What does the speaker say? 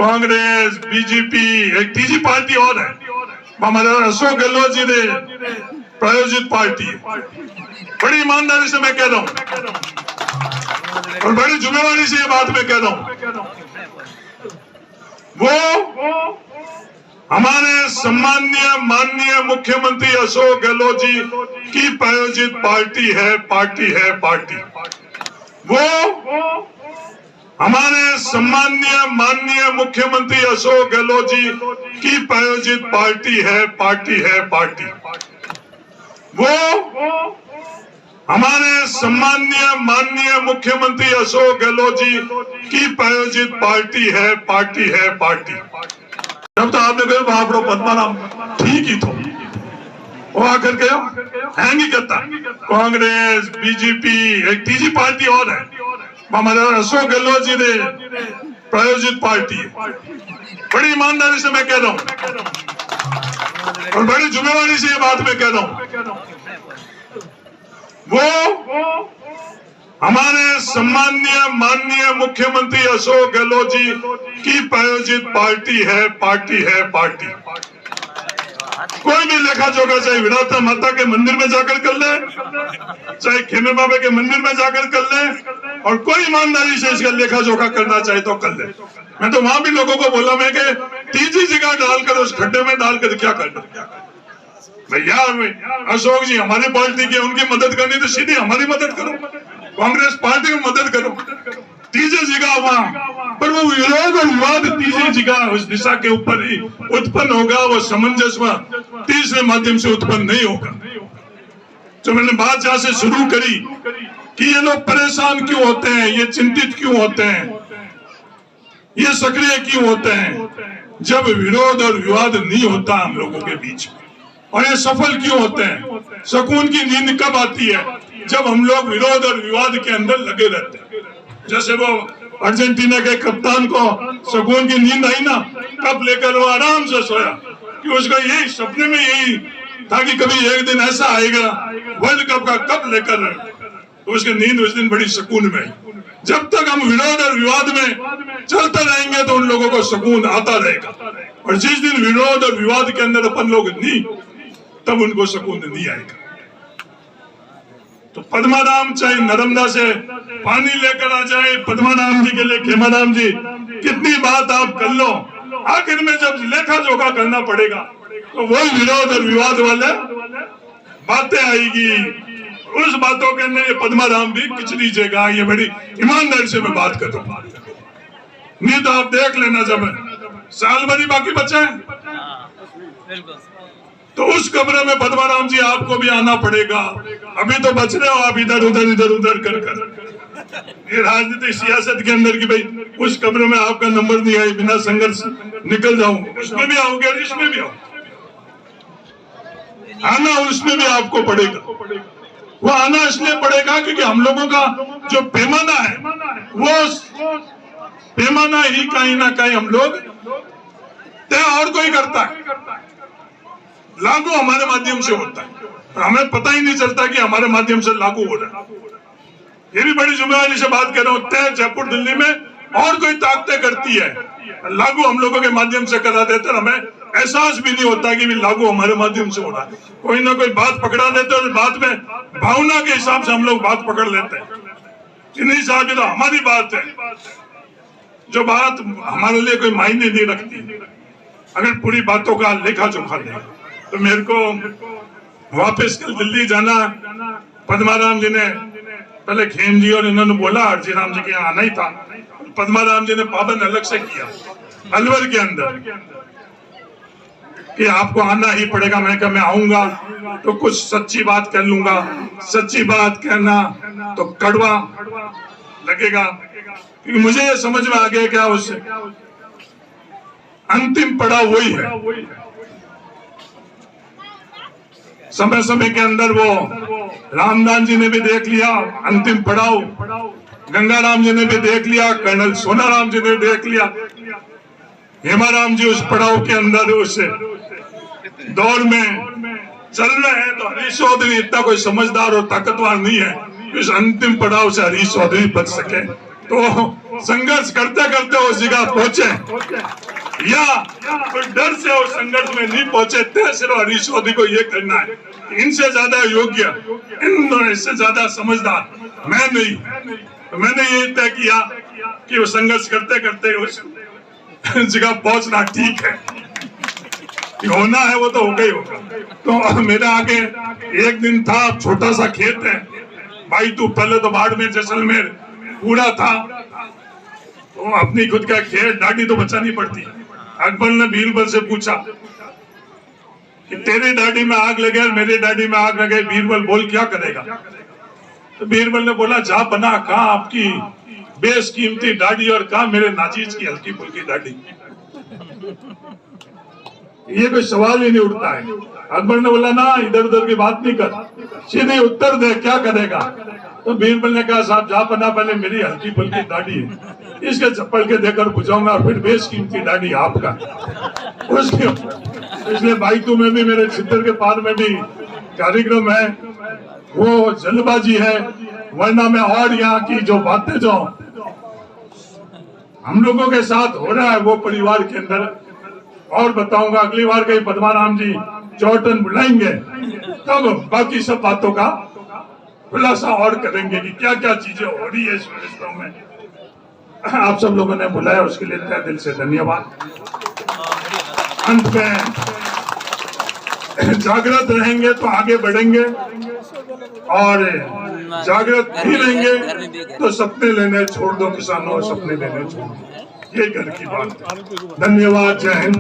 Congress, BJP, एक तीसरी party और है, हमारे अशोक गहलोत जी ने प्रायोजित पार्टी है। बड़ी ईमानदारी से मैं कह रहा हूं और बड़ी जिम्मेवारी से ये बात मैं कह रहा हूं, वो हमारे सम्माननीय माननीय मुख्यमंत्री अशोक गहलोत जी की प्रायोजित पार्टी है। वो हमारे सम्माननीय माननीय मुख्यमंत्री अशोक गहलोत जी की प्रायोजित पार्टी है। वो हमारे सम्माननीय माननीय मुख्यमंत्री अशोक गहलोत जी की प्रायोजित पार्टी है। जब तो आपने कहा भापड़ो पद्माराम ठीक ही थो, वो आकर के हैंग ही करता। कांग्रेस, बीजेपी, एक तीसरी पार्टी और है, हमारे अशोक गहलोत जी ने प्रायोजित पार्टी है। बड़ी ईमानदारी से मैं कह रहा हूं और बड़ी जिम्मेवारी से ये बात मैं कह रहा हूं, वो हमारे सम्माननीय माननीय मुख्यमंत्री अशोक गहलोत जी की प्रायोजित पार्टी है। कोई भी लेखा जोखा चाहे विरासत माता के मंदिर में जाकर कर ले, चाहे खेमे बाबा के मंदिर में जाकर कर ले, और कोई ईमानदारी से इसका लेखा जोखा करना चाहे तो कर ले। मैं तो वहां भी लोगों को बोला मैं कि तीसरी जगह डालकर उस खड्डे में डालकर क्या करना भैया। अशोक जी हमारी पार्टी की, उनकी मदद करनी तो सीधी हमारी मदद करो, कांग्रेस पार्टी की मदद करो। तीसरी जगह वहां पर वो विरोध और विवाद तीसरी जगह उस दिशा के ऊपर ही उत्पन्न होगा, वो सामंजस्य तीसरे माध्यम से उत्पन्न नहीं होगा। जो मैंने बात जहां से शुरू करी कि ये लोग परेशान क्यों होते हैं, ये चिंतित क्यों होते हैं, ये सक्रिय क्यों होते हैं जब विरोध और विवाद नहीं होता हम लोगों के बीच में, और ये सफल क्यों होते हैं। सुकून की नींद कब आती है, जब हम लोग विरोध और विवाद के अंदर लगे रहते हैं। जैसे वो अर्जेंटीना के कप्तान को सुकून की नींद आई ना, कब लेकर वो आराम से सोया कि उसका यही सपने में यही था कि कभी एक दिन ऐसा आएगा वर्ल्ड कप का कप लेकर, तो उसकी नींद उस दिन बड़ी सुकून में। जब तक हम विरोध और विवाद में चलते रहेंगे तो उन लोगों को सुकून आता रहेगा, और जिस दिन विरोध और विवाद के अंदर अपन लोग नहीं, तब उनको सुकून नहीं आएगा। तो पद्माराम चाहे नर्मदा से पानी लेकर आ जाए, पद्माराम जी के लिए खेमाराम जी कितनी बात आप कर लो, आखिर में जब लेखा जोखा करना पड़ेगा तो वही विरोध और विवाद वाले बातें आएगी। उस बातों के अंदर ये पद्माराम भी किचली जगह, ये बड़ी ईमानदारी से मैं बात कर रहा हूँ। नहीं तो आप देख लेना, जब साल भरी बाकी बचे हैं तो उस कमरे में पद्माराम जी आपको भी आना पड़ेगा। अभी तो बच रहे हो आप इधर उधर कर ये राजनीतिक सियासत के अंदर की भाई उस कमरे में आपका नंबर नहीं आई, बिना संघर्ष निकल जाऊं, उसमें भी आओगे और इसमें भी आओ आना, उसमें भी आपको पड़ेगा। वो आना इसलिए पड़ेगा क्योंकि हम लोगों का जो पैमाना है वो पैमाना ही कहीं ना कहीं हम लोग तय और कोई करता है, लागू हमारे माध्यम से होता है, हमें पता ही नहीं चलता कि हमारे माध्यम से लागू हो रहा है। ये भी बड़ी जिम्मेदारी से बात कर रहा हूँ। तय जयपुर दिल्ली में और कोई ताकतें करती है, लागू हम लोगों के माध्यम से करा देते, हमें एहसास भी नहीं होता कि भी लागू हमारे माध्यम से हो रहा है। कोई ना कोई बात पकड़ा देते और बाद में भावना के हिसाब से हम लोग बात पकड़ लेते हैं कि नहीं साहब ये तो हमारी बात है, जो बात हमारे लिए कोई मायने नहीं रखती। अगर पूरी बातों का लेखा जोखा ले तो मेरे को वापस कल दिल्ली जाना, पद्माराम जी ने पहले खेम जी और इन्होंने बोला अर्जी राम जी के यहाँ आना ही था, पद्माराम जी ने पाबंद अलग से किया अलवर के अंदर कि आपको आना ही पड़ेगा। मैं कहा मैं आऊंगा तो कुछ सच्ची बात कर लूंगा, सच्ची बात कहना तो कड़वा लगेगा, क्योंकि मुझे ये समझ में आ गया क्या उससे अंतिम पड़ाव वही है। समय समय के अंदर वो रामदान जी ने भी देख लिया अंतिम पड़ाव, गंगाराम जी ने भी देख लिया, कर्नल सोनाराम जी ने देख लिया, हेमाराम जी उस पड़ाव के अंदर उस दौर में चल रहे हैं। तो हरीश चौधरी इतना कोई समझदार और ताकतवर नहीं है, इस अंतिम पड़ाव से हरीश चौधरी बच सके। तो संघर्ष करते करते उस जगह पहुंचे या कोई डर से उस संघर्ष में नहीं पहुंचे, तय सिर्फ हरीश चौधरी को ये करना है। इनसे ज्यादा योग्य, इनसे ज्यादा समझदार मैं नहीं। तो मैंने ये तय किया कि वो संघर्ष करते करते उस जगह पहुंचना ठीक है, होना है वो तो होगा ही होगा। तो मेरे आगे एक दिन था, छोटा सा खेत है भाई, तू पहले तो बाड़मेर जैसलमेर पूरा था, तो अपनी खुद का खेत, दाढ़ी तो बचानी पड़ती। अकबर ने बीरबल से पूछा कि तेरी दाढ़ी में आग लगे और मेरी दाढ़ी में आग लगे, बीरबल बोल क्या करेगा? तो बीरबल ने बोला जा बना, कहा आपकी बेशकीमती दाढ़ी और कहा मेरे नाजीज की हल्की फुल्की दाढ़ी। ये कोई सवाल ही नहीं उठता है। अकबर ने बोला ना, इधर उधर की बात नहीं कर, सीधे उत्तर दे क्या करेगा? तो बीरबल ने कहा साहब जा बना, पहले मेरी हल्की फुल्की दाढ़ी है, इसके चप्पल के देकर बुझाऊंगा, फिर बेशकीमती दाढ़ी आपका। उसके इसलिए भाई तुम्हें भी, मेरे चित्र के पार में भी कार्यक्रम है, वो जल्दबाजी है, वरना मैं और यहाँ की जो बातें जो हम लोगों के साथ हो रहा है वो परिवार के अंदर और बताऊंगा। अगली बार कहीं पद्माराम जी चौटन बुलाएंगे तब बाकी सब बातों का खुलासा और करेंगे कि क्या क्या चीजें हो रही है इस व्यवस्था में। आप सब लोगों ने बुलाया उसके लिए तहे दिल से धन्यवाद। अंत में जागृत रहेंगे तो आगे बढ़ेंगे, और जागृत नहीं रहेंगे तो सपने लेने छोड़ दो किसानों, सपने लेने छोड़ दो, ये घर की बात है। धन्यवाद। जय हिंद।